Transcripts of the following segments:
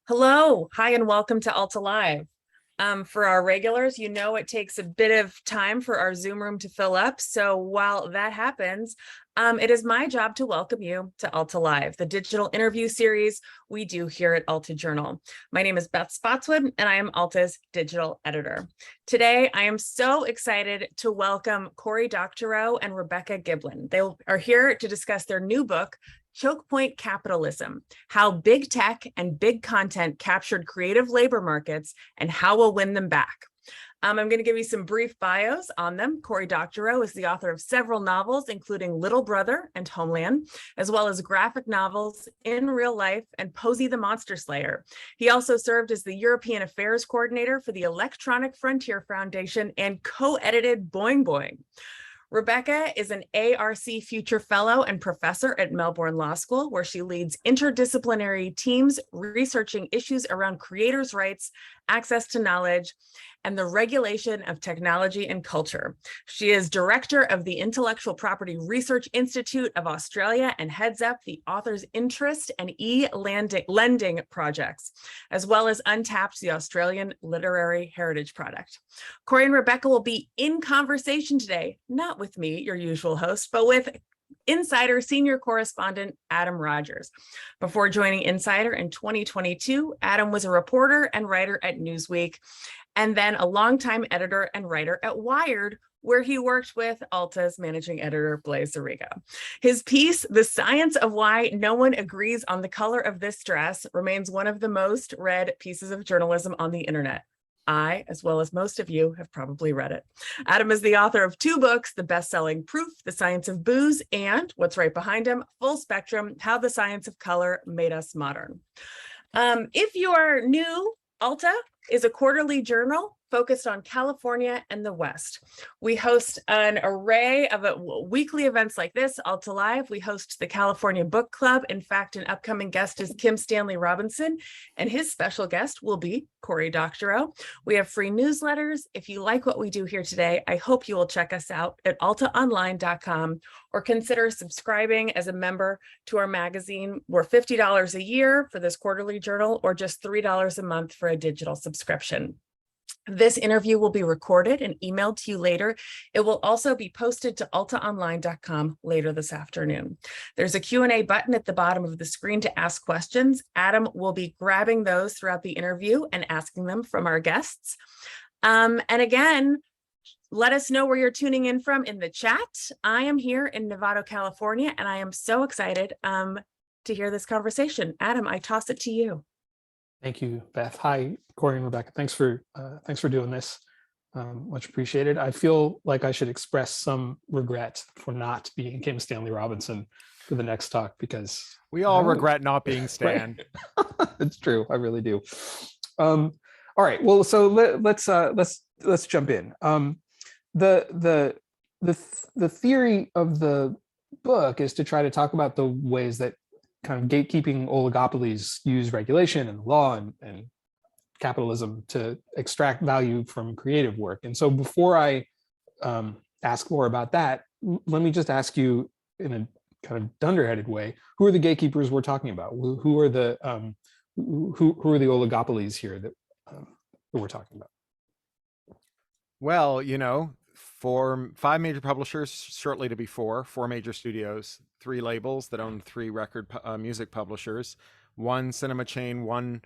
Hello, hi, and welcome to Alta Live. For our regulars, you know it takes a bit of time for our Zoom room to fill up. So while that happens, it is my job to welcome you to Alta Live, the digital interview series we do here at Alta Journal. My name is Beth Spotswood, and I am Alta's digital editor. Today, I am so excited to welcome Cory Doctorow and Rebecca Giblin. They are here to discuss their new book, Choke Point Capitalism: How Big Tech and Big Content Captured Creative Labor Markets and How We'll Win Them Back. I'm going to give you some brief bios on them. Cory Doctorow is the author of several novels, including Little Brother and Homeland, as well as graphic novels In Real Life and Posey the Monster Slayer. He also served as the European Affairs Coordinator for the Electronic Frontier Foundation and co-edited Boing Boing. Rebecca is an ARC Future Fellow and professor at Melbourne Law School, where she leads interdisciplinary teams researching issues around creators' rights, access to knowledge, and the regulation of technology and culture. She is director of the Intellectual Property Research Institute of Australia and heads up the Authors' Interest and e-lending projects, as well as Untapped, the Australian Literary Heritage Project. Cory and Rebecca will be in conversation today, not with me, your usual host, but with Insider senior correspondent Adam Rogers. Before joining Insider in 2022, Adam was a reporter and writer at Newsweek, and then a longtime editor and writer at Wired, where he worked with Alta's managing editor, Blaise Zariga. His piece, The Science of Why No One Agrees on the Color of This Dress, remains one of the most read pieces of journalism on the internet. I, as well as most of you, have probably read it. Adam is the author of two books, the best-selling Proof, The Science of Booze, and what's right behind him, Full Spectrum, How the Science of Color Made Us Modern. If you're new, Alta is a quarterly journal focused on California and the West. We host an array of weekly events like this, Alta Live. We host the California Book Club. In fact, an upcoming guest is Kim Stanley Robinson, and his special guest will be Cory Doctorow. We have free newsletters. If you like what we do here today, I hope you will check us out at altaonline.com or consider subscribing as a member to our magazine. We're $50 a year for this quarterly journal, or just $3 a month for a digital subscription. This interview will be recorded and emailed to you later. It will also be posted to altaonline.com later this afternoon. There's a Q&A button at the bottom of the screen to ask questions. Adam will be grabbing those throughout the interview and asking them from our guests. And again, let us know where you're tuning in from in the chat. I am here in Novato, California, and I am so excited to hear this conversation. Adam, I toss it to you. Thank you, Beth. Hi, Cory and Rebecca. Thanks for doing this. Much appreciated. I feel like I should express some regret for not being Kim Stanley Robinson for the next talk, because we all regret not being Stan. Right? It's true. I really do. All right. Well, so let's jump in. The theory of the book is to try to talk about the ways that kind of gatekeeping oligopolies use regulation and law and capitalism to extract value from creative work. And so before I ask more about that, let me just ask you in a kind of dunderheaded way, who are the gatekeepers we're talking about? Who are the oligopolies here that we're talking about? Well, you know, five major publishers, shortly to be four major studios, 3 labels that own 3 record music publishers, 1 cinema chain, 1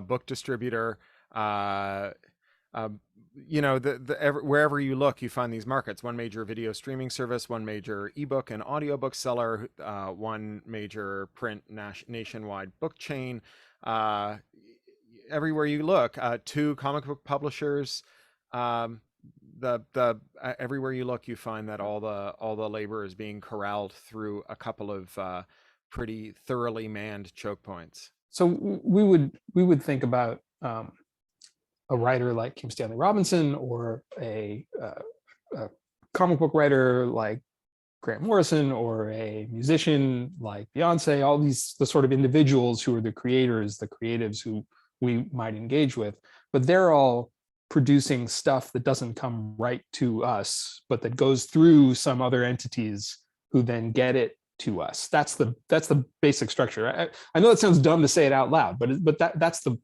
book distributor. You know, wherever you look, you find these markets. 1 major video streaming service, 1 major ebook and audiobook seller, 1 major print nationwide book chain. Everywhere you look, 2 comic book publishers. Everywhere you look, you find that all the labor is being corralled through a couple of pretty thoroughly manned choke points. So we would think about a writer like Kim Stanley Robinson, or a comic book writer like Grant Morrison, or a musician like Beyonce. All the sort of individuals who are the creators, the creatives who we might engage with, but they're all producing stuff that doesn't come right to us, but that goes through some other entities who then get it to us. That's the basic structure. I know it sounds dumb to say it out loud, but that's the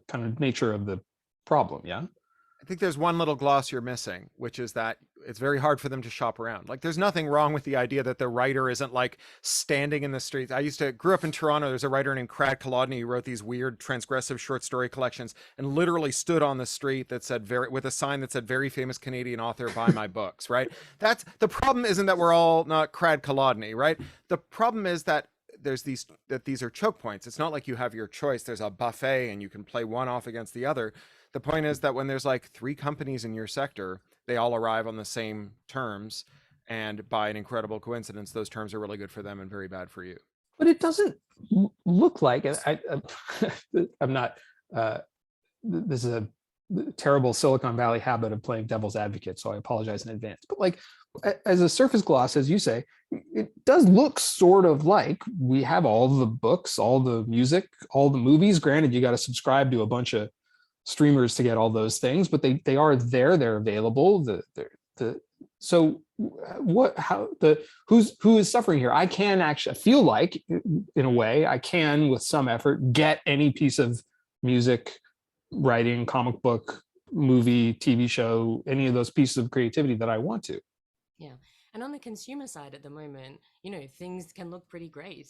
kind of nature of the problem. Yeah. I think there's one little gloss you're missing, which is that it's very hard for them to shop around. Like, there's nothing wrong with the idea that the writer isn't like standing in the streets. Grew up in Toronto. There's a writer named Crad Kolodny who wrote these weird transgressive short story collections and literally stood on the street that said with a sign that said "Very famous Canadian author, buy my books." Right. That's the problem. Isn't that we're all not Crad Kolodny, right? The problem is that these are choke points. It's not like you have your choice. There's a buffet and you can play one off against the other. The point is that when there's like 3 companies in your sector, they all arrive on the same terms. And by an incredible coincidence, those terms are really good for them and very bad for you. But it doesn't look like, I'm not, this is a terrible Silicon Valley habit of playing devil's advocate, so I apologize in advance. But like, as a surface gloss, as you say, it does look sort of like we have all the books, all the music, all the movies. Granted, you got to subscribe to a bunch of streamers to get all those things, but they are there, they're available. So who is suffering here? I can actually feel like, in a way, I can with some effort get any piece of music, writing, comic book, movie, TV show, any of those pieces of creativity that I want to. Yeah. And on the consumer side at the moment, things can look pretty great,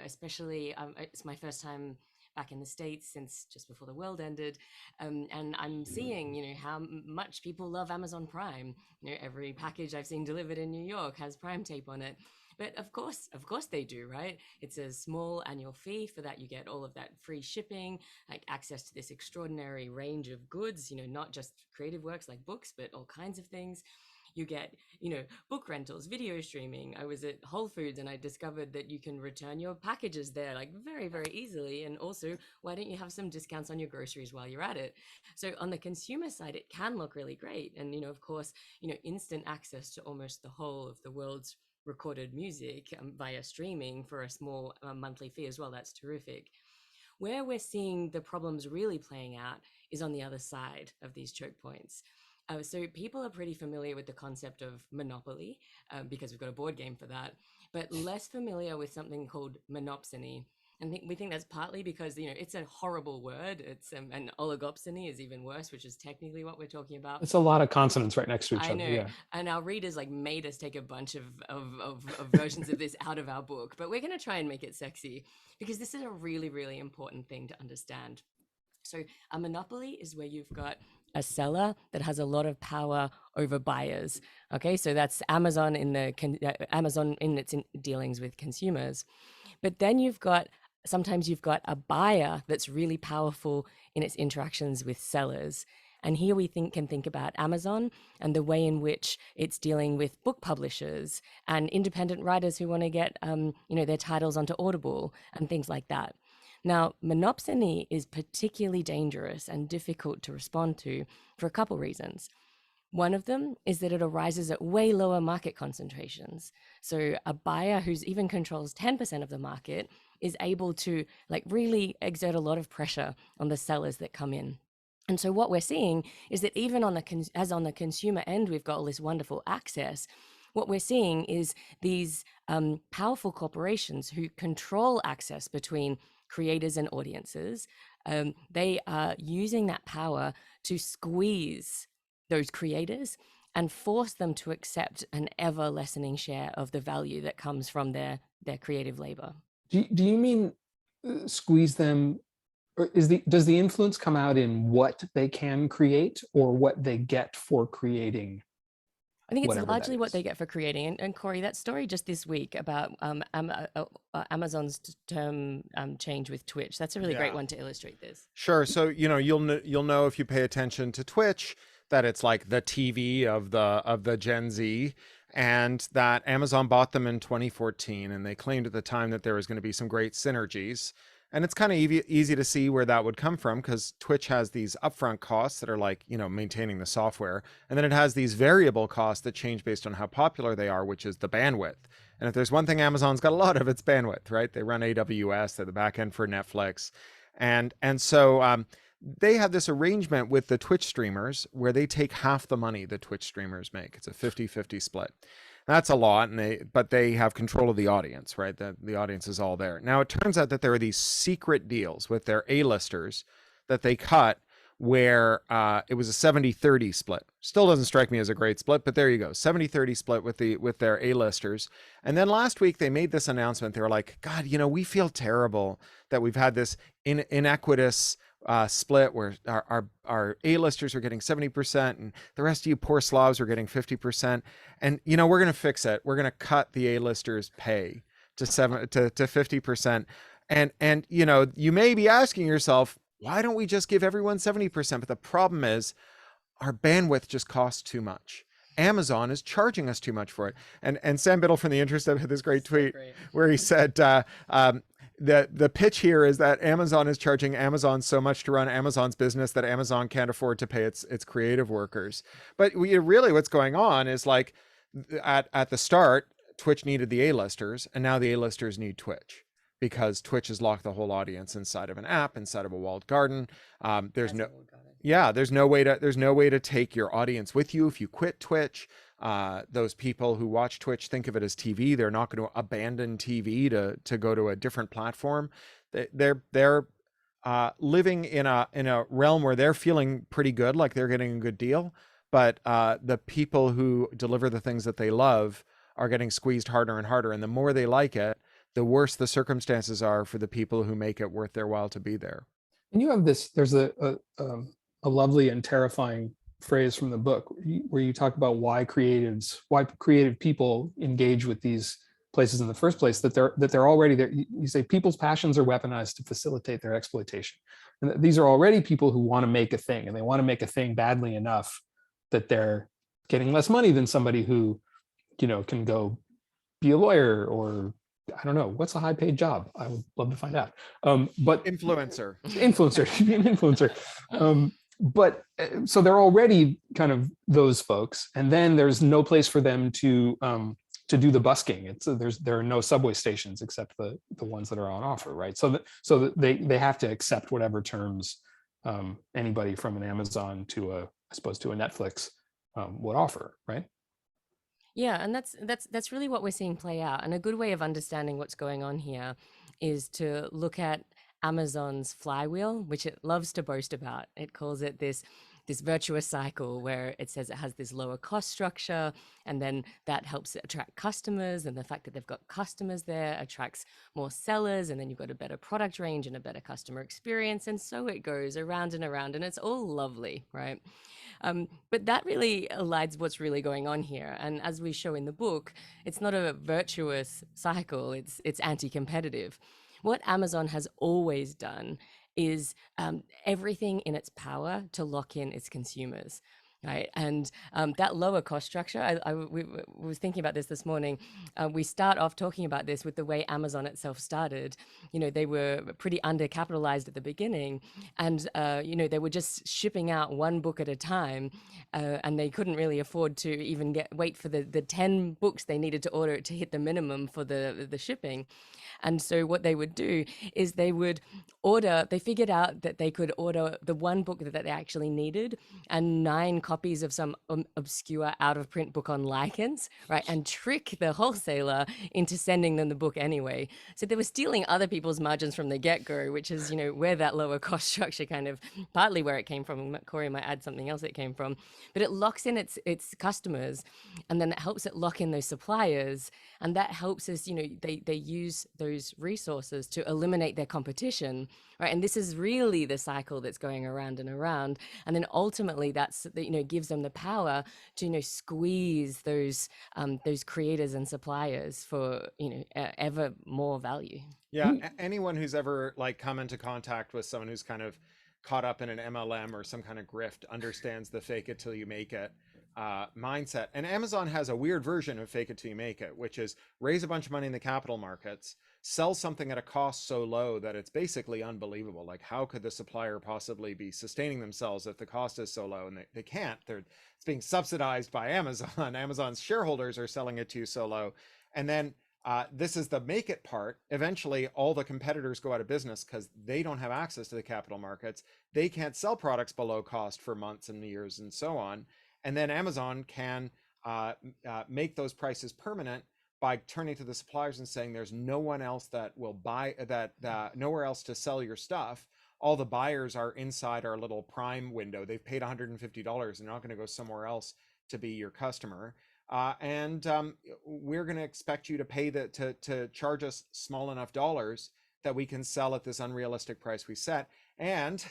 especially it's my first time back in the States since just before the world ended. And I'm seeing, how much people love Amazon Prime. Every package I've seen delivered in New York has Prime tape on it. But of course they do, right? It's a small annual fee. For that, you get all of that free shipping, like access to this extraordinary range of goods, not just creative works like books, but all kinds of things. You get, book rentals, video streaming. I was at Whole Foods and I discovered that you can return your packages there like very, very easily. And also, why don't you have some discounts on your groceries while you're at it? So on the consumer side, it can look really great. And, of course, instant access to almost the whole of the world's recorded music via streaming for a small monthly fee as well. That's terrific. Where we're seeing the problems really playing out is on the other side of these choke points. So people are pretty familiar with the concept of monopoly because we've got a board game for that, but less familiar with something called monopsony. And we think that's partly because, it's a horrible word. It's and oligopsony is even worse, which is technically what we're talking about. It's a lot of consonants right next to each I other. know. Yeah. And our readers made us take a bunch of versions of this out of our book, but we're going to try and make it sexy because this is a really, really important thing to understand. So a monopoly is where you've got a seller that has a lot of power over buyers. Okay, so that's Amazon in its dealings with consumers. But then sometimes you've got a buyer that's really powerful in its interactions with sellers. And here we can think about Amazon and the way in which it's dealing with book publishers and independent writers who want to get their titles onto Audible and things like that. Now, monopsony is particularly dangerous and difficult to respond to for a couple reasons. One of them is that it arises at way lower market concentrations. So a buyer who's even controls 10% of the market is able to really exert a lot of pressure on the sellers that come in. And so what we're seeing is that even on the consumer end, we've got all this wonderful access. What we're seeing is these powerful corporations who control access between creators and audiences. They are using that power to squeeze those creators and force them to accept an ever lessening share of the value that comes from their creative labor. Do you mean squeeze them, or does the influence come out in what they can create or what they get for creating? I think it's largely what they get for creating. And Cory, that story just this week about Amazon's term change with Twitch, that's a really great one to illustrate this. Sure. So, you'll know if you pay attention to Twitch that it's like the TV of the Gen Z, and that Amazon bought them in 2014. And they claimed at the time that there was going to be some great synergies. And it's kind of easy to see where that would come from because Twitch has these upfront costs that are maintaining the software. And then it has these variable costs that change based on how popular they are, which is the bandwidth. And if there's one thing Amazon's got a lot of, it's bandwidth, right? They run AWS, they're the back end for Netflix. And so they have this arrangement with the Twitch streamers where they take half the money the Twitch streamers make. It's a 50-50 split. That's a lot, but they have control of the audience, right? The audience is all there. Now it turns out that there are these secret deals with their A-listers that they cut where it was a 70-30 split. Still doesn't strike me as a great split, but there you go. 70-30 split with their A-listers. And then last week they made this announcement. They were like, God, we feel terrible that we've had this inequitous split where our A-listers are getting 70% and the rest of you poor slobs are getting 50%. And we're going to fix it. We're going to cut the A-listers pay to 50%. And you may be asking yourself, why don't we just give everyone 70%? But the problem is our bandwidth just costs too much. Amazon is charging us too much for it. And Sam Biddle from The Intercept had this great tweet where he said, the pitch here is that Amazon is charging Amazon so much to run Amazon's business that Amazon can't afford to pay its creative workers. But really what's going on is like at the start, Twitch needed the A-listers, and now the A-listers need Twitch, because Twitch has locked the whole audience inside of an app, inside of a walled garden. There's no way to take your audience with you if you quit Twitch. Those people who watch Twitch think of it as TV. They're not going to abandon TV to go to a different platform. They're living in a realm where they're feeling pretty good, like they're getting a good deal. But the people who deliver the things that they love are getting squeezed harder and harder. And the more they like it, the worse the circumstances are for the people who make it worth their while to be there. And you have this, there's a lovely and terrifying phrase from the book where you talk about why creative people engage with these places in the first place, that they're already there. You say people's passions are weaponized to facilitate their exploitation. And these are already people who want to make a thing, and they want to make a thing badly enough that they're getting less money than somebody who, can go be a lawyer, or I don't know, what's a high paid job? I would love to find out. But influencer, be an influencer. But so they're already kind of those folks, and then there's no place for them to do the busking. There are no subway stations except the ones that are on offer, right? So they have to accept whatever terms anybody from an Amazon to a Netflix would offer, right? Yeah, and that's really what we're seeing play out. And a good way of understanding what's going on here is to look at Amazon's Flywheel, which it loves to boast about. It calls it this virtuous cycle where it says it has this lower cost structure, and then that helps it attract customers, and the fact that they've got customers there attracts more sellers, and then you've got a better product range and a better customer experience, and so it goes around and around, and it's all lovely, right? But that really elides what's really going on here. And as we show in the book, it's not a virtuous cycle, it's anti-competitive. What Amazon has always done is everything in its power to lock in its consumers. Right. And that lower cost structure, we was thinking about this morning. We start off talking about this with the way Amazon itself started. They were pretty undercapitalized at the beginning, and, they were just shipping out one book at a time, and they couldn't really afford to even wait for the 10 books they needed to order to hit the minimum for the shipping. And so what they would do is they figured out that they could order the one book that they actually needed and 9 copies of some obscure out-of-print book on lichens, right, and trick the wholesaler into sending them the book anyway. So they were stealing other people's margins from the get-go, which is, where that lower cost structure kind of partly where it came from. Cory might add something else it came from, but it locks in its customers, and then it helps it lock in those suppliers, and that helps us, they use those resources to eliminate their competition, right? And this is really the cycle that's going around and around, and then ultimately that's gives them the power to squeeze those creators and suppliers for ever more value. Yeah, anyone who's ever come into contact with someone who's kind of caught up in an MLM or some kind of grift understands the fake it till you make it mindset. And Amazon has a weird version of fake it till you make it, which is raise a bunch of money in the capital markets, sell something at a cost so low that it's basically unbelievable. Like, how could the supplier possibly be sustaining themselves if the cost is so low? And they can't. It's being subsidized by Amazon. Amazon's shareholders are selling it to you so low. And then this is the make it part. Eventually, all the competitors go out of business because they don't have access to the capital markets. They can't sell products below cost for months and years and so on. And then Amazon can make those prices permanent by turning to the suppliers and saying there's no one else that will buy nowhere else to sell your stuff. All the buyers are inside our little Prime window. They've paid $150. They're not going to go somewhere else to be your customer. And we're going to expect you to pay to charge us small enough dollars that we can sell at this unrealistic price we set. And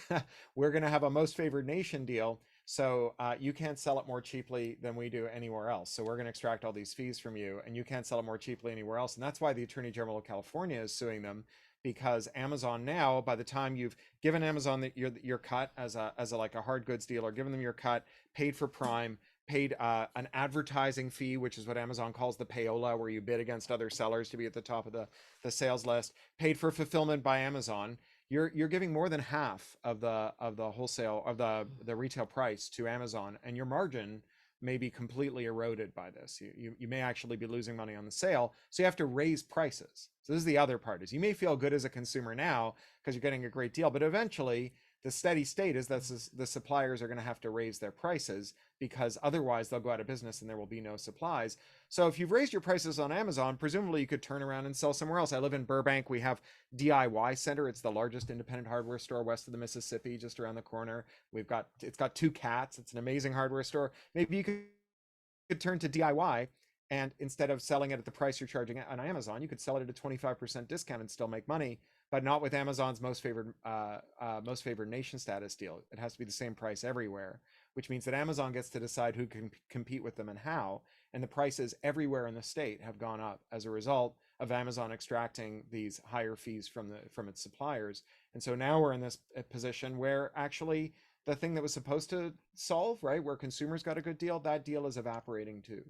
we're going to have a most favored nation deal. So you can't sell it more cheaply than we do anywhere else. So we're going to extract all these fees from you, and you can't sell it more cheaply anywhere else. And that's why the Attorney General of California is suing them, because Amazon now, by the time you've given Amazon your cut as a like a hard goods dealer, given them your cut, paid for Prime, paid an advertising fee, which is what Amazon calls the payola, where you bid against other sellers to be at the top of the sales list, paid for fulfillment by Amazon, you're giving more than half of the wholesale of the retail price to Amazon, and your margin may be completely eroded by this. You may actually be losing money on the sale. So you have to raise prices. So this is the other part, is you may feel good as a consumer now because you're getting a great deal, but eventually the steady state is that the suppliers are going to have to raise their prices, because otherwise they'll go out of business and there will be no supplies. So if you've raised your prices on Amazon, presumably you could turn around and sell somewhere else. I live in Burbank. We have DIY Center. It's the largest independent hardware store west of the Mississippi, just around the corner. It's got 2 cats. It's an amazing hardware store. Maybe you could turn to DIY, and instead of selling it at the price you're charging on Amazon, you could sell it at a 25% discount and still make money, but not with Amazon's most favored nation status deal. It has to be the same price everywhere, which means that Amazon gets to decide who can compete with them and how. And the prices everywhere in the state have gone up as a result of Amazon extracting these higher fees from its suppliers. And so now we're in this position where actually the thing that was supposed to solve, right, where consumers got a good deal, that deal is evaporating too.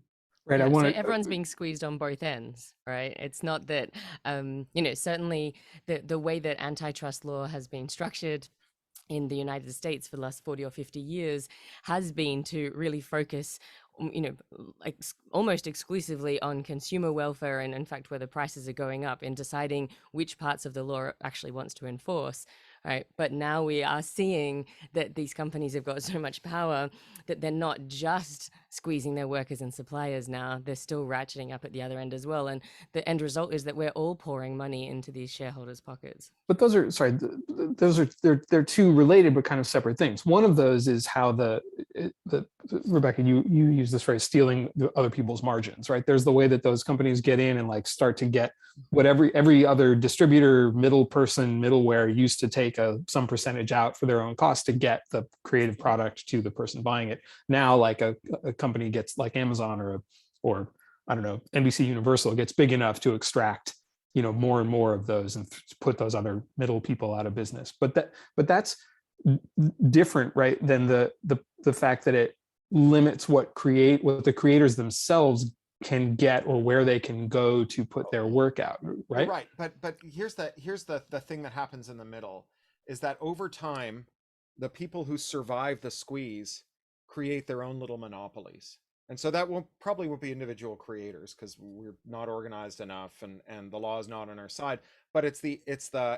Right. Yeah, I want so to. everyone's being squeezed on both ends, right? It's not that, certainly the way that antitrust law has been structured in the United States for the last 40 or 50 years has been to really focus, almost exclusively on consumer welfare, and in fact where the prices are going up, in deciding which parts of the law it actually wants to enforce. Right. But now we are seeing that these companies have got so much power that they're not just squeezing their workers and suppliers now, they're still ratcheting up at the other end as well. And the end result is that we're all pouring money into these shareholders' pockets. But they're 2 related but kind of separate things. One of those is how the Rebecca, you use this phrase, stealing other people's margins, right? There's the way that those companies get in and like start to get what every other distributor, middleware used to take some percentage out for their own cost to get the creative product to the person buying it. Now, like a company gets, like Amazon or I don't know, NBC Universal gets big enough to extract more and more of those and put those other middle people out of business. But that's different, right, than the fact that it limits what the creators themselves can get or where they can go to put their work out, right? Right. But here's the thing that happens in the middle, is that over time, the people who survive the squeeze create their own little monopolies. And so that probably won't be individual creators, because we're not organized enough and the law is not on our side, but it's the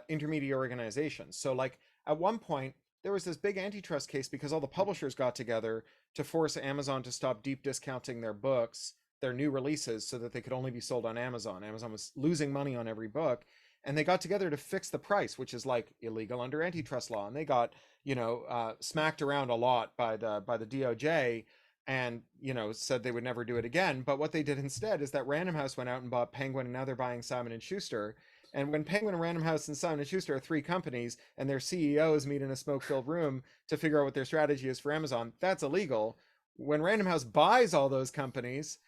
intermediate organizations. So like at one point there was this big antitrust case because all the publishers got together to force Amazon to stop deep discounting their books, their new releases, so that they could only be sold on Amazon. Amazon was losing money on every book, and they got together to fix the price, which is like illegal under antitrust law. And they got, smacked around a lot by the DOJ, and said they would never do it again. But what they did instead is that Random House went out and bought Penguin, and now they're buying Simon and Schuster. And when Penguin and Random House and Simon and Schuster are 3 companies, and their CEOs meet in a smoke-filled room to figure out what their strategy is for Amazon, that's illegal. When Random House buys all those companies,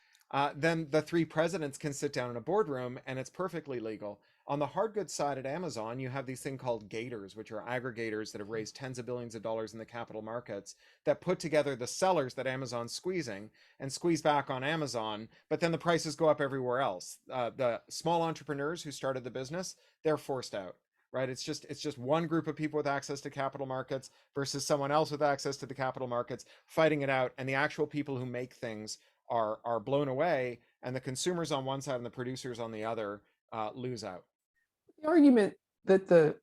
then the 3 presidents can sit down in a boardroom, and it's perfectly legal. On the hard goods side at Amazon, you have these things called gators, which are aggregators that have raised tens of billions of dollars in the capital markets, that put together the sellers that Amazon's squeezing and squeeze back on Amazon, but then the prices go up everywhere else. The small entrepreneurs who started the business, they're forced out, right? It's just one group of people with access to capital markets versus someone else with access to the capital markets fighting it out, and the actual people who make things are blown away, and the consumers on one side and the producers on the other lose out. The argument that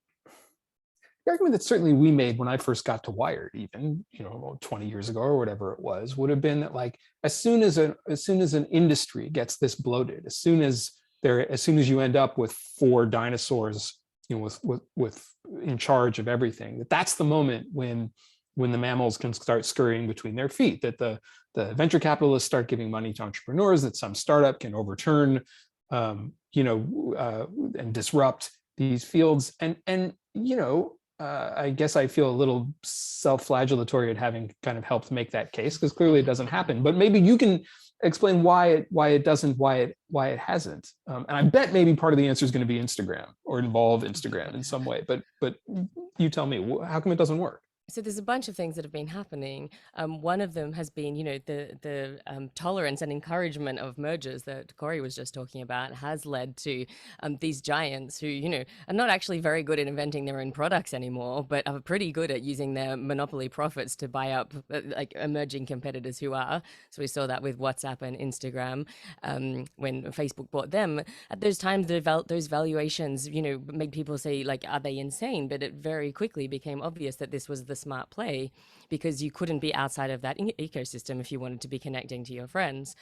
the argument that certainly we made when I first got to Wired, even 20 years ago or whatever it was, would have been that like as soon as an industry gets this bloated, as soon as you end up with 4 dinosaurs, with in charge of everything, that's the moment when the mammals can start scurrying between their feet, that the venture capitalists start giving money to entrepreneurs, that some startup can overturn, and disrupt these fields. And I guess I feel a little self-flagellatory at having kind of helped make that case, because clearly it doesn't happen. But maybe you can explain why it doesn't, why it hasn't. And I bet maybe part of the answer is going to be Instagram, or involve Instagram in some way. But you tell me, how come it doesn't work? So there's a bunch of things that have been happening. One of them has been, the tolerance and encouragement of mergers that Cory was just talking about has led to these giants who, are not actually very good at inventing their own products anymore, but are pretty good at using their monopoly profits to buy up like emerging competitors who are. So we saw that with WhatsApp and Instagram when Facebook bought them. At those times, those valuations, made people say, like, are they insane? But it very quickly became obvious that this was the smart play, because you couldn't be outside of that ecosystem if you wanted to be connecting to your friends.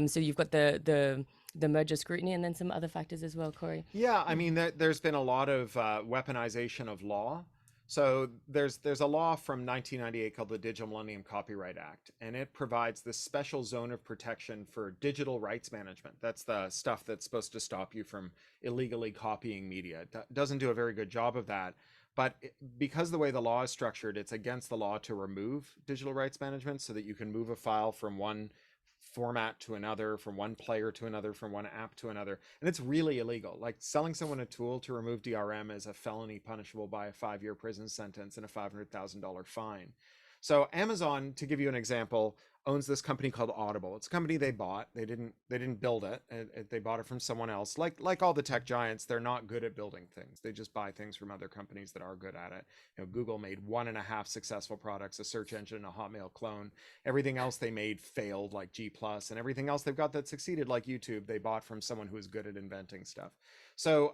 So you've got the merger scrutiny, and then some other factors as well, Cory. Yeah, I mean, there's been a lot of weaponization of law. So there's a law from 1998 called the Digital Millennium Copyright Act, and it provides this special zone of protection for digital rights management. That's the stuff that's supposed to stop you from illegally copying media. It doesn't do a very good job of that. But because the way the law is structured, it's against the law to remove digital rights management, so that you can move a file from one format to another, from one player to another, from one app to another. And it's really illegal. Like, selling someone a tool to remove DRM is a felony punishable by a 5-year prison sentence and a $500,000 fine. So Amazon, to give you an example, owns this company called Audible. It's a company they bought. They didn't build it. They bought it from someone else. Like all the tech giants, they're not good at building things. They just buy things from other companies that are good at it. Google made 1.5 successful products, a search engine, a Hotmail clone. Everything else they made failed, like G+, and everything else they've got that succeeded, like YouTube, they bought from someone who is good at inventing stuff. So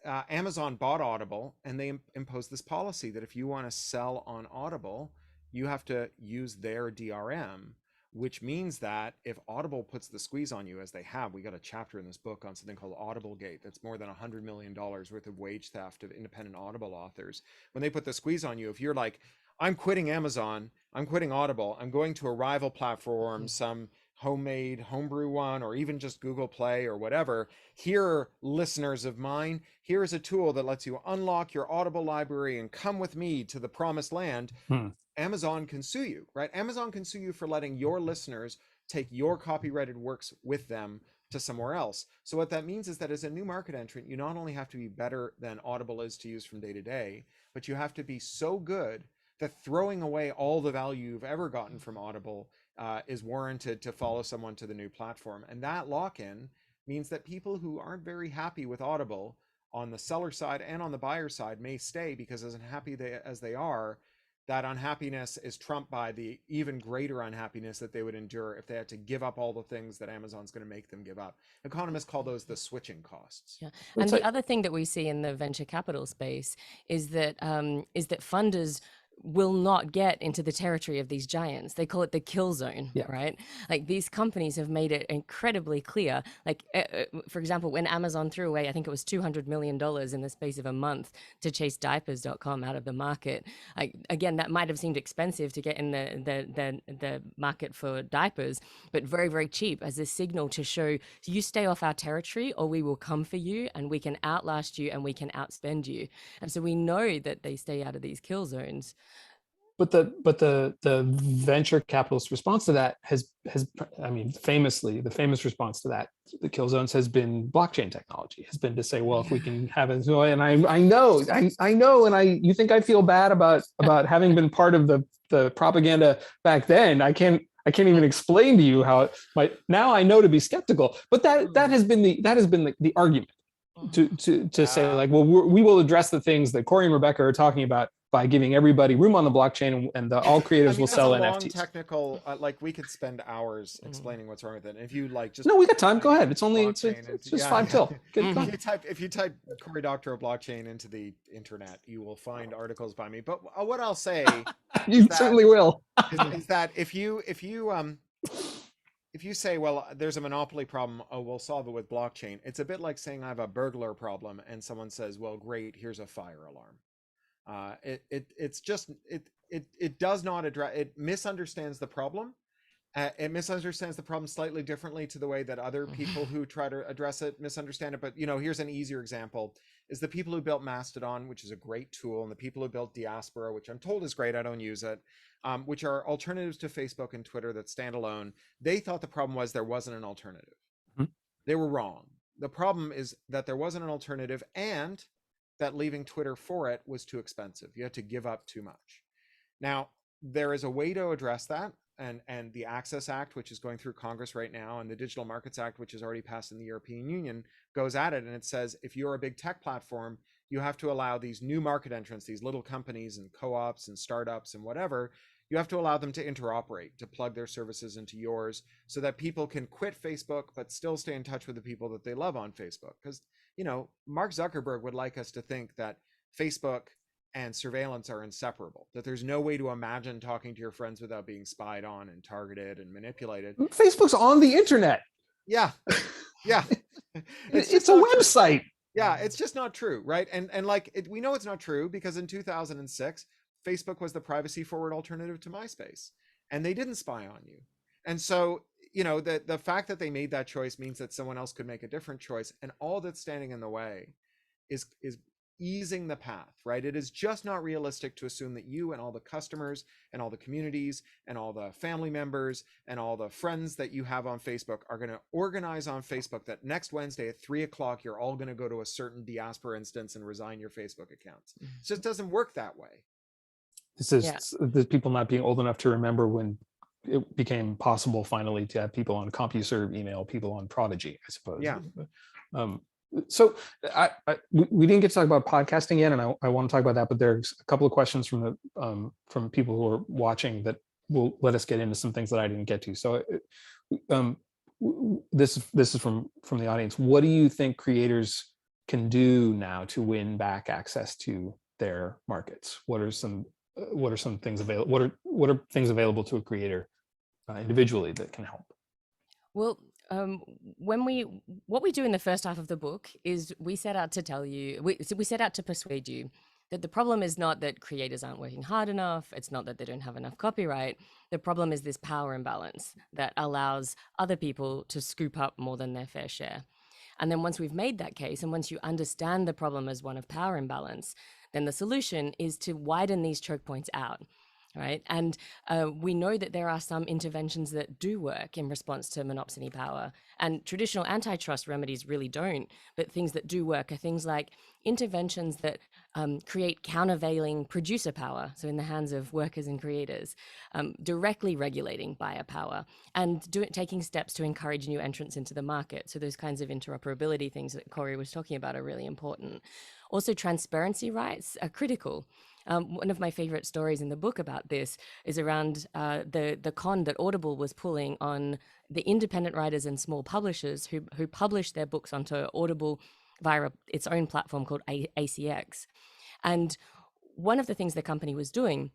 Amazon bought Audible, and they imposed this policy that if you want to sell on Audible, you have to use their DRM, which means that if Audible puts the squeeze on you, as they have, we got a chapter in this book on something called Audible Gate. That's more than $100 million worth of wage theft of independent Audible authors. When they put the squeeze on you, if you're like, I'm quitting Amazon, I'm quitting Audible, I'm going to a rival platform, some homemade homebrew one, or even just Google Play or whatever, here, listeners of mine, here is a tool that lets you unlock your Audible library and come with me to the promised land. Amazon can sue you, right? Amazon can sue you for letting your listeners take your copyrighted works with them to somewhere else. So what that means is that as a new market entrant, you not only have to be better than Audible is to use from day to day, but you have to be so good that throwing away all the value you've ever gotten from Audible is warranted to follow someone to the new platform. And that lock-in means that people who aren't very happy with Audible on the seller side and on the buyer side may stay, because as unhappy as they are, that unhappiness is trumped by the even greater unhappiness that they would endure if they had to give up all the things that Amazon's going to make them give up. Economists call those the switching costs. Yeah, and the other thing that we see in the venture capital space is that funders will not get into the territory of these giants. They call it the kill zone, right? Like, these companies have made it incredibly clear. Like, for example, when Amazon threw away, I think it was $200 million in the space of a month to chase diapers.com out of the market. Again, that might have seemed expensive to get in the market for diapers, but very, very cheap as a signal to show, you stay off our territory or we will come for you and we can outlast you and we can outspend you. And so we know that they stay out of these kill zones. But the venture capitalist response to that has I mean, famously, the famous response to that, the kill zones, has been blockchain technology, has been to say, well, if we can have it, and I know, and you think I feel bad about having been part of the propaganda back then. I can't even explain to you how it might. Now I know to be skeptical, but that has been the argument to say, like, well, we will address the things that Cory and Rebecca are talking about by giving everybody room on the blockchain, and all creators will that's sell a long NFTs. technical, like we could spend hours explaining what's wrong with it. And if you like just No, we got time. Go ahead. It's only it's blockchain just 5 till. Good, go If ahead. if you type Cory Doctorow blockchain into the internet, you will find articles by me. But what I'll say You that- certainly will. is that if you say, well, there's a monopoly problem, oh, we'll solve it with blockchain. It's a bit like saying I have a burglar problem, and someone says, well, great, here's a fire alarm. It does not address, it misunderstands the problem. It misunderstands the problem slightly differently to the way that other people who try to address it misunderstand it. But here's an easier example: is the people who built Mastodon, which is a great tool, and the people who built Diaspora, which I'm told is great, I don't use it, which are alternatives to Facebook and Twitter that stand alone. They thought the problem was there wasn't an alternative. They were wrong. The problem is that there wasn't an alternative, and that leaving Twitter for it was too expensive. You had to give up too much. Now, there is a way to address that, and the Access Act, which is going through Congress right now, and the Digital Markets Act, which is already passed in the European Union, goes at it, and it says if you're a big tech platform, you have to allow these new market entrants, these little companies and co-ops and startups and whatever, you have to allow them to interoperate, to plug their services into yours, so that people can quit Facebook but still stay in touch with the people that they love on Facebook. Because Mark Zuckerberg would like us to think that Facebook and surveillance are inseparable, that there's no way to imagine talking to your friends without being spied on and targeted and manipulated. Facebook's on the internet. Yeah. It's a website. True. Yeah, it's just not true, right? And we know it's not true because in 2006, Facebook was the privacy forward alternative to MySpace, and they didn't spy on you. And so, the fact that they made that choice means that someone else could make a different choice, and all that's standing in the way is easing the path, right? It is just not realistic to assume that you and all the customers and all the communities and all the family members and all the friends that you have on Facebook are going to organize on Facebook that next Wednesday at 3:00, you're all going to go to a certain Diaspora instance and resign your Facebook accounts. It just doesn't work that way. This is the people not being old enough to remember when it became possible finally to have people on CompuServe email people on Prodigy, I suppose. Yeah. So we didn't get to talk about podcasting yet, and I want to talk about that, but there's a couple of questions from people who are watching that will let us get into some things that I didn't get to. So this is from the audience. What do you think creators can do now to win back access to their markets? What are some things available? What are things available to a creator individually that can help? Well, what we do in the first half of the book is we set out to tell you, we set out to persuade you that the problem is not that creators aren't working hard enough. It's not that they don't have enough copyright. The problem is this power imbalance that allows other people to scoop up more than their fair share. And then once we've made that case, and once you understand the problem as one of power imbalance, then the solution is to widen these choke points out. Right. And we know that there are some interventions that do work in response to monopsony power, and traditional antitrust remedies really don't. But things that do work are things like interventions that create countervailing producer power, so in the hands of workers and creators, directly regulating buyer power, and taking steps to encourage new entrants into the market. So those kinds of interoperability things that Cory was talking about are really important. Also, transparency rights are critical. One of my favorite stories in the book about this is around the con that Audible was pulling on the independent writers and small publishers who published their books onto Audible via its own platform called ACX. And one of the things the company was doing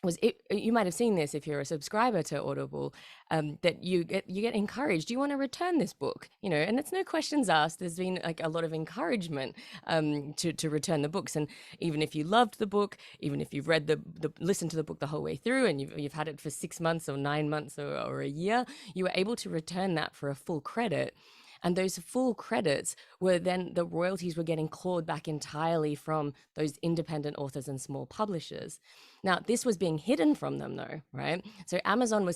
was, you might have seen this if you're a subscriber to Audible, that you get encouraged. Do you want to return this book? And it's no questions asked. There's been like a lot of encouragement to return the books. And even if you loved the book, even if you've read listened to the book the whole way through, and you've had it for 6 months or 9 months or a year, you were able to return that for a full credit. And those full credits were then the royalties were getting clawed back entirely from those independent authors and small publishers. Now, this was being hidden from them though, right? So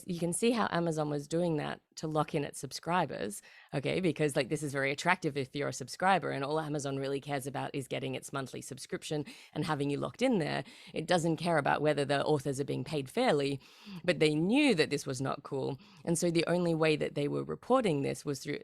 you can see how Amazon was doing that to lock in its subscribers, okay? Because this is very attractive if you're a subscriber, and all Amazon really cares about is getting its monthly subscription and having you locked in there. It doesn't care about whether the authors are being paid fairly, but they knew that this was not cool. And so the only way that they were reporting this was through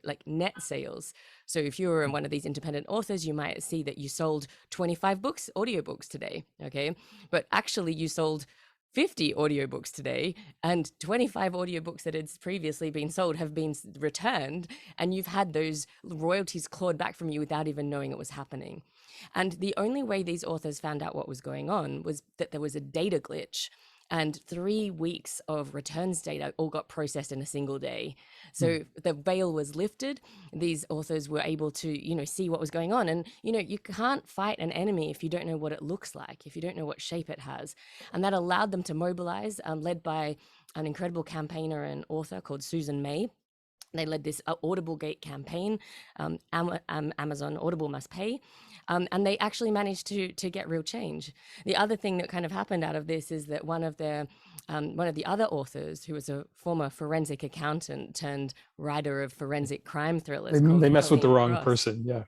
net sales. So if you're one of these independent authors, you might see that you sold 25 books, audiobooks today, okay? But actually you sold 50 audiobooks today, and 25 audiobooks that had previously been sold have been returned, and you've had those royalties clawed back from you without even knowing it was happening. And the only way these authors found out what was going on was that there was a data glitch, and 3 weeks of returns data all got processed in a single day. So the veil was lifted. These authors were able to, see what was going on. And, you can't fight an enemy if you don't know what it looks like, if you don't know what shape it has. And that allowed them to mobilize, led by an incredible campaigner and author called Susan May. They led this Audible Gate campaign, Amazon Audible must pay, and they actually managed to get real change. The other thing that kind of happened out of this is that one of the other authors, who was a former forensic accountant turned writer of forensic crime thrillers, They messed with the Colleen wrong Ross. person. Yeah.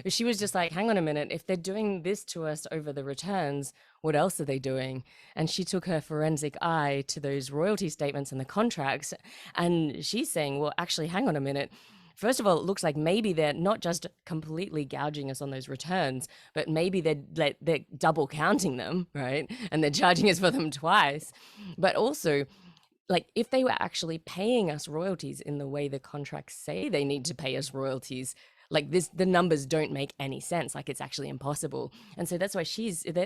She was just like, hang on a minute, if they're doing this to us over the returns, what else are they doing? And she took her forensic eye to those royalty statements and the contracts, and she's saying, well, actually, hang on a minute. First of all, it looks like maybe they're not just completely gouging us on those returns, but maybe they're double counting them, right? And they're charging us for them twice. But also, like, if they were actually paying us royalties in the way the contracts say they need to pay us royalties, like this, the numbers don't make any sense. Like, it's actually impossible. And so that's why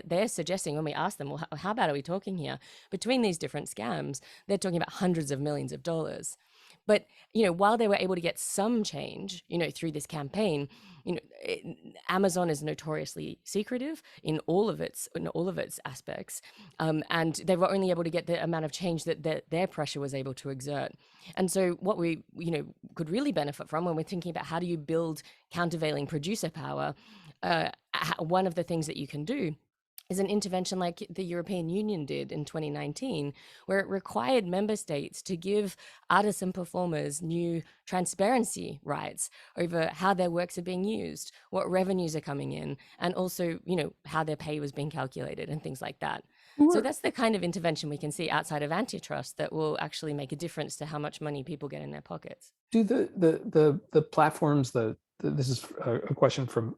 they're suggesting, when we ask them, well, how bad are we talking here? Between these different scams, they're talking about hundreds of millions of dollars. But, while they were able to get some change, through this campaign, Amazon is notoriously secretive in all of its aspects. And they were only able to get the amount of change that their pressure was able to exert. And so what we, could really benefit from when we're thinking about how do you build countervailing producer power, one of the things that you can do is an intervention like the European Union did in 2019, where it required member states to give artists and performers new transparency rights over how their works are being used, what revenues are coming in, and also, how their pay was being calculated and things like that. So that's the kind of intervention we can see outside of antitrust that will actually make a difference to how much money people get in their pockets. Do the platforms, this is a question from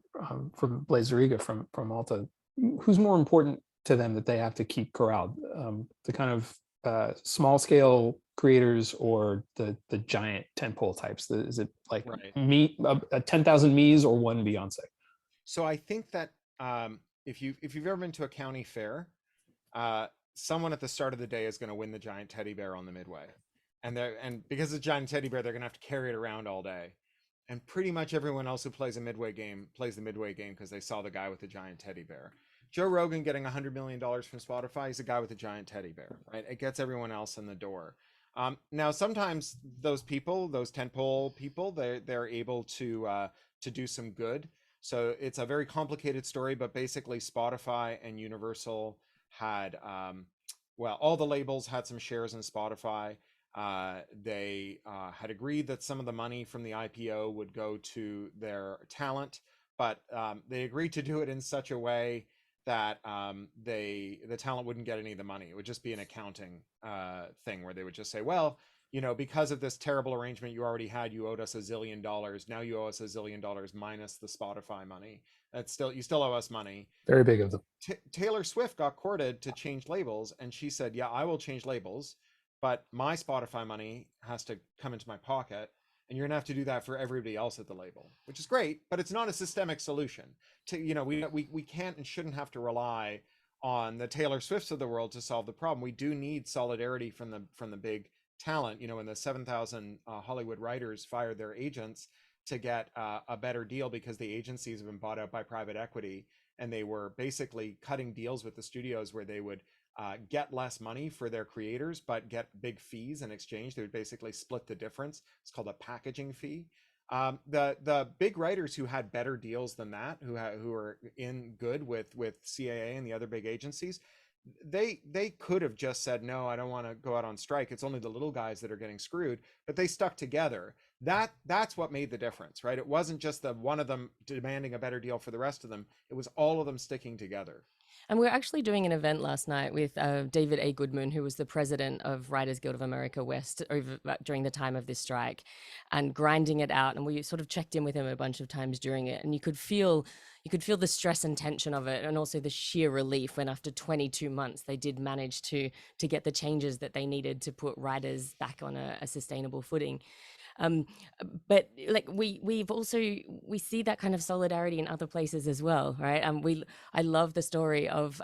Blaise Zariga from Alta. Who's more important to them that they have to keep corralled? The kind of small scale creators or the giant tentpole types? Is it like me, 10,000 me's or one Beyonce? So I think that if you've ever been to a county fair, someone at the start of the day is going to win the giant teddy bear on the midway, and because it's a giant teddy bear, they're going to have to carry it around all day. And pretty much everyone else who plays the midway game because they saw the guy with the giant teddy bear. Joe Rogan getting $100 million from Spotify, he's a guy with a giant teddy bear, right? It gets everyone else in the door. Now, sometimes those people, those tentpole people, they're able to do some good. So it's a very complicated story, but basically Spotify and Universal had, all the labels had some shares in Spotify. They had agreed that some of the money from the IPO would go to their talent, but they agreed to do it in such a way that the talent wouldn't get any of the money. It would just be an accounting thing where they would just say, well, because of this terrible arrangement you already had, you owed us $1 zillion. Now you owe us $1 zillion minus the Spotify money. You still owe us money. Very big of them. Taylor Swift got courted to change labels, and she said, yeah, I will change labels, but my Spotify money has to come into my pocket, and you're gonna have to do that for everybody else at the label, which is great, but it's not a systemic solution. We can't and shouldn't have to rely on the Taylor Swifts of the world to solve the problem. We do need solidarity from the big talent. When the 7,000 Hollywood writers fired their agents to get a better deal because the agencies have been bought out by private equity, and they were basically cutting deals with the studios where they would get less money for their creators, but get big fees in exchange. They would basically split the difference. It's called a packaging fee. The big writers who had better deals than that, who were in good with CAA and the other big agencies, they could have just said, no, I don't want to go out on strike. It's only the little guys that are getting screwed, but they stuck together. That's what made the difference, right? It wasn't just the one of them demanding a better deal for the rest of them. It was all of them sticking together. And we're actually doing an event last night with David A. Goodman, who was the president of Writers Guild of America West during the time of this strike, and grinding it out. And we sort of checked in with him a bunch of times during it, and you could feel the stress and tension of it, and also the sheer relief when after 22 months they did manage to get the changes that they needed to put writers back on a sustainable footing. But like we see that kind of solidarity in other places as well, right? I love the story of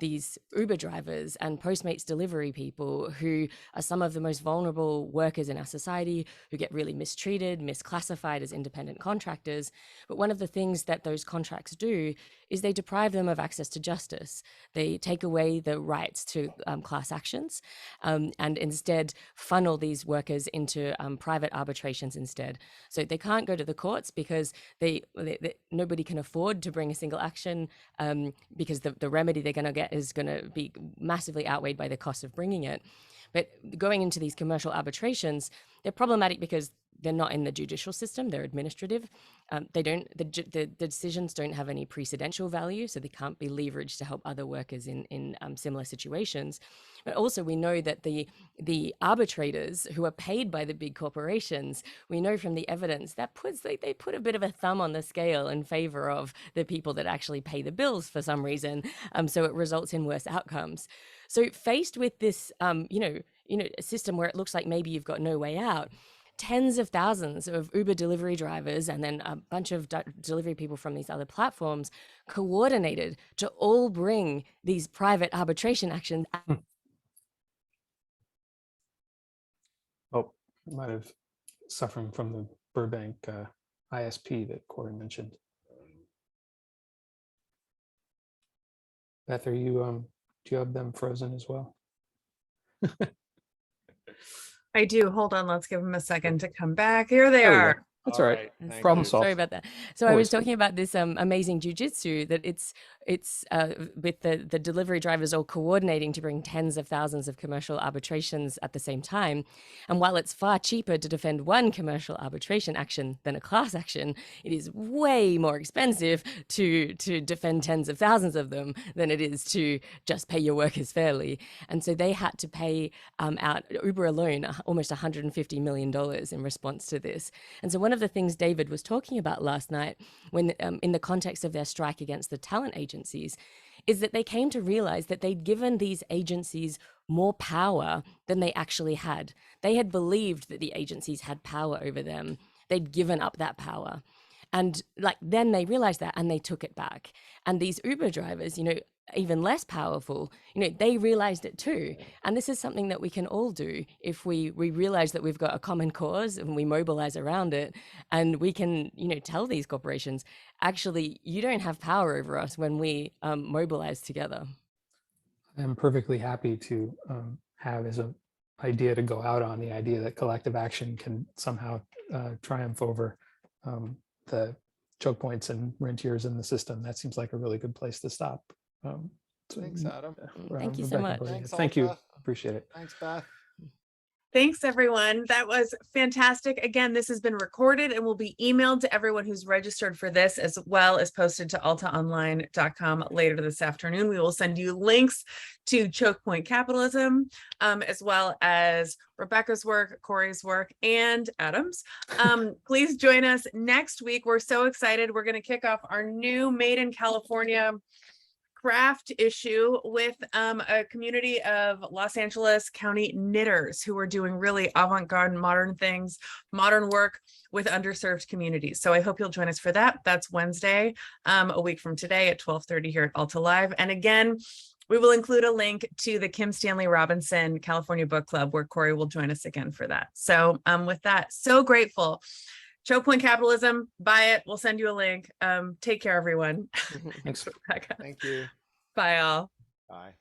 these Uber drivers and Postmates delivery people who are some of the most vulnerable workers in our society, who get really mistreated, misclassified as independent contractors. But one of the things that those contracts do is they deprive them of access to justice. They take away the rights to class actions, and instead funnel these workers into private arbitrations instead. So they can't go to the courts because nobody can afford to bring a single action, because the remedy they're going to get is going to be massively outweighed by the cost of bringing it. But going into these commercial arbitrations, they're problematic because they're not in the judicial system, they're administrative. The decisions don't have any precedential value, so they can't be leveraged to help other workers in similar situations. But also we know that the arbitrators who are paid by the big corporations, we know from the evidence that they put a bit of a thumb on the scale in favor of the people that actually pay the bills for some reason. So it results in worse outcomes. So faced with this, a system where it looks like maybe you've got no way out, tens of thousands of Uber delivery drivers and then a bunch of delivery people from these other platforms coordinated to all bring these private arbitration actions. Oh, might have suffering from the Burbank ISP that Cory mentioned. Beth, are you do you have them frozen as well? I do. Hold on. Let's give them a second to come back. Here they There we go. are. That's all right. Thank Problem you. solved. Sorry about that. So I was talking about this amazing jujitsu that it's with the delivery drivers all coordinating to bring tens of thousands of commercial arbitrations at the same time. And while it's far cheaper to defend one commercial arbitration action than a class action, it is way more expensive to defend tens of thousands of them than it is to just pay your workers fairly. And so they had to pay out, Uber alone, almost $150 million in response to this. And so one of the things David was talking about last night, when in the context of their strike against the talent agencies, is that they came to realize that they'd given these agencies more power than they actually had. They had believed that the agencies had power over them. They'd given up that power. And then they realized that and they took it back. And these Uber drivers, even less powerful, they realized it too. And this is something that we can all do if we realize that we've got a common cause and we mobilize around it. And we can, tell these corporations, actually, you don't have power over us when we mobilize together. I'm perfectly happy to have as an idea to go out on, the idea that collective action can somehow triumph over the choke points and rentiers in the system. That seems like a really good place to stop. Thanks, Adam. Thank you so much. Thanks, Thank you. Alta. Appreciate it. Thanks, Beth. Thanks, everyone. That was fantastic. Again, this has been recorded and will be emailed to everyone who's registered for this, as well as posted to altaonline.com later this afternoon. We will send you links to Choke Point Capitalism, as well as Rebecca's work, Cory's work, and Adam's. Please join us next week. We're so excited. We're going to kick off our new Made in California craft issue with a community of Los Angeles County knitters who are doing really avant-garde modern things, modern work with underserved communities. So I hope you'll join us for that. That's Wednesday, a week from today at 12:30 here at Alta Live. And again, we will include a link to the Kim Stanley Robinson California Book Club, where Cory will join us again for that. So with that, so grateful. Choke Point Capitalism, buy it. We'll send you a link. Take care, everyone. Thanks. Rebecca. Thank you. Bye, all. Bye.